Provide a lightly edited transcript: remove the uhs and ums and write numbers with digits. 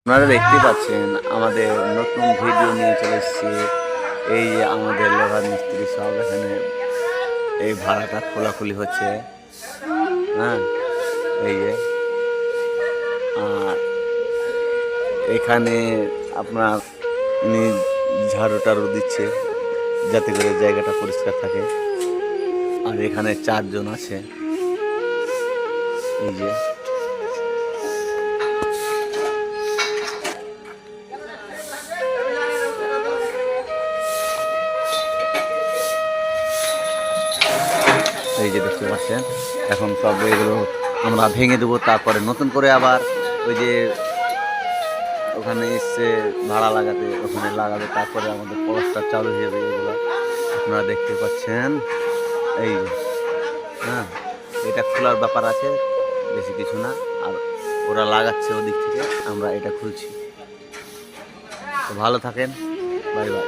আপনারা দেখতে পাচ্ছেন আমাদের নতুন ভিডিও নিয়ে চলে এসেছি। এই যে আমাদের লেবার মিস্ত্রি সব এখানে এই ভাড়াটা খোলাখুলি হচ্ছে। হ্যাঁ, এই যে আর এখানে আপনার উনি ঝাড়ু টাড়ু দিচ্ছে যাতে করে জায়গাটা পরিষ্কার থাকে। আর এখানে 4 জন আছে। এই যে দেখতে পাচ্ছেন এখন সব এগুলো আমরা ভেঙে দেবো, তারপরে নতুন করে আবার ওই যে ওখানে এসছে ভাড়া লাগাতে, ওখানে লাগাবে, তারপরে আমাদের প্লাস্টার চালু হয়ে যাবে। এগুলো আপনারা দেখতে পাচ্ছেন। এই যে হ্যাঁ, এটা খোলার ব্যাপার আছে, বেশি কিছু না। আর ওরা লাগাচ্ছে ওদিক থেকে, আমরা এটা খুলছি। তো ভালো থাকেন, বাই বাই।